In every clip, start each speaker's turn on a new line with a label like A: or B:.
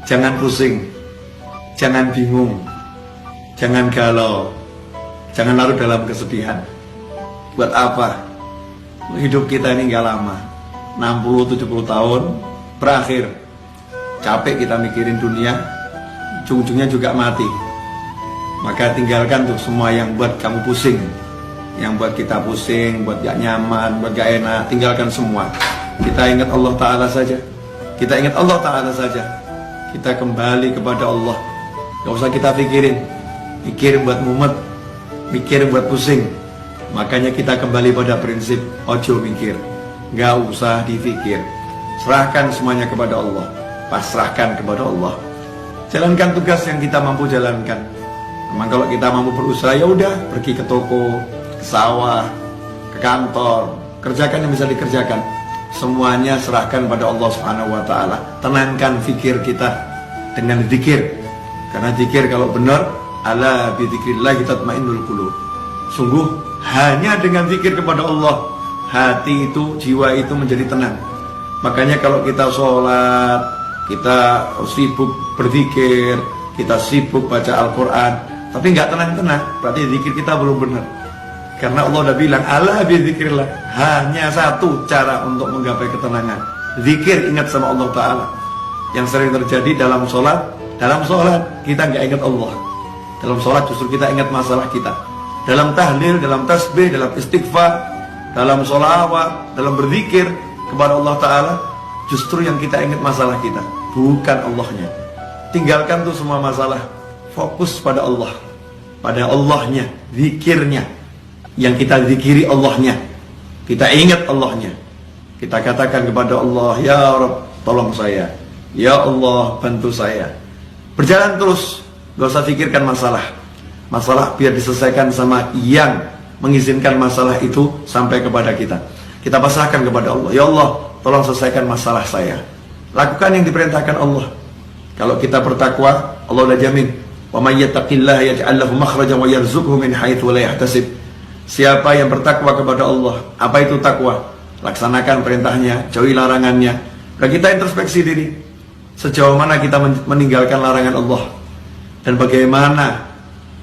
A: Jangan pusing, jangan bingung, jangan galau, jangan larut dalam kesedihan. Buat apa? Hidup kita ini gak lama, 60-70 tahun berakhir. Capek kita mikirin dunia, ujung-ujungnya juga mati. Maka tinggalkan tuh semua yang buat kamu pusing, yang buat kita pusing, buat gak nyaman, buat gak enak. Tinggalkan semua. Kita ingat Allah Ta'ala saja. Kita ingat Allah Ta'ala saja. Kita kembali kepada Allah. Gak usah kita pikirin, mikirin buat mumet, mikirin buat pusing. Makanya kita kembali pada prinsip ojo mikir, gak usah dipikir. Serahkan semuanya kepada Allah, pasrahkan kepada Allah. Jalankan tugas yang kita mampu jalankan. Memang kalau kita mampu berusaha, ya udah, pergi ke toko, ke sawah, ke kantor, kerjakan yang bisa dikerjakan. Semuanya serahkan pada Allah Subhanahu wa Ta'ala. Tenangkan fikir kita dengan zikir. Karena zikir kalau benar, ala bi dzikrillah tatmainnul qulub. Sungguh hanya dengan zikir kepada Allah, hati itu, jiwa itu menjadi tenang. Makanya kalau kita sholat, kita sibuk berzikir, kita sibuk baca Al-Quran, tapi nggak tenang-tenang, berarti zikir kita belum benar. Karena Allah udah bilang, ala bi dzikrillah, hanya satu cara untuk menggapai ketenangan, zikir, ingat sama Allah Ta'ala. Yang sering terjadi dalam sholat kita nggak ingat Allah. Dalam sholat justru kita ingat masalah kita. Dalam tahlil, dalam tasbih, dalam istighfar, dalam sholawat, dalam berzikir kepada Allah Ta'ala, justru yang kita ingat masalah kita, bukan Allahnya. Tinggalkan tuh semua masalah, fokus pada Allah, pada Allahnya, zikirnya. Yang kita zikiri Allahnya, kita ingat Allahnya. Kita katakan kepada Allah, ya Rabb, tolong saya, ya Allah, bantu saya. Berjalan terus, gak usah pikirkan masalah biar diselesaikan sama yang mengizinkan masalah itu sampai kepada kita. Kita pasrahkan kepada Allah, ya Allah, tolong selesaikan masalah saya. Lakukan yang diperintahkan Allah. Kalau kita bertakwa, Allah udah jamin, wa may yattaqillaha yaj'al lahu makhrajan wa yarzuqhu min haitsu la yahtasib. Siapa yang bertakwa kepada Allah, apa itu takwa? Laksanakan perintahnya, jauhi larangannya. Dan kita introspeksi diri, sejauh mana kita meninggalkan larangan Allah, dan bagaimana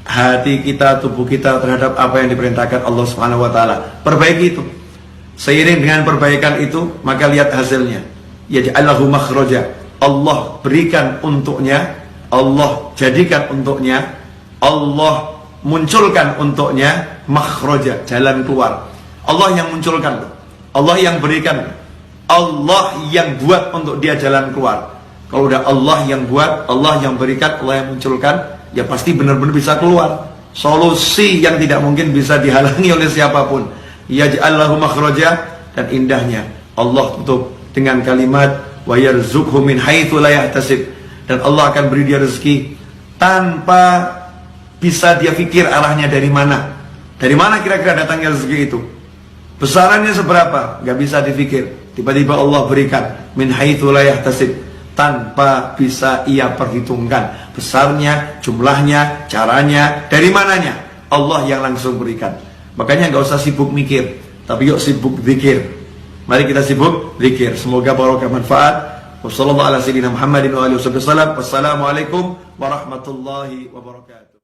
A: hati kita, tubuh kita terhadap apa yang diperintahkan Allah Subhanahu wa Ta'ala. Perbaiki itu. Seiring dengan perbaikan itu, maka lihat hasilnya. Yaj'allahu makhraja. Allah berikan untuknya, Allah jadikan untuknya, Allah munculkan untuknya makhraja, jalan keluar. Allah yang munculkan, Allah yang berikan, Allah yang buat untuk dia jalan keluar. Kalau udah Allah yang buat, Allah yang berikan, Allah yang munculkan, ya pasti benar-benar bisa keluar. Solusi yang tidak mungkin bisa dihalangi oleh siapapun. Yaj'allahu makhraja, dan indahnya Allah tutup dengan kalimat wa yarzuqhu min haitsu la yahtasib, dan Allah akan beri dia rezeki tanpa bisa dia pikir arahnya dari mana. Dari mana kira-kira datangnya rezeki itu? Besarannya seberapa? Gak bisa dipikir. Tiba-tiba Allah berikan min haitsu la yahtasib, tanpa bisa ia perhitungkan besarnya, jumlahnya, caranya, dari mananya. Allah yang langsung berikan. Makanya gak usah sibuk mikir, tapi yuk sibuk zikir. Mari kita sibuk zikir. Semoga barokah manfaat. Wassalamualaikum warahmatullahi wabarakatuh.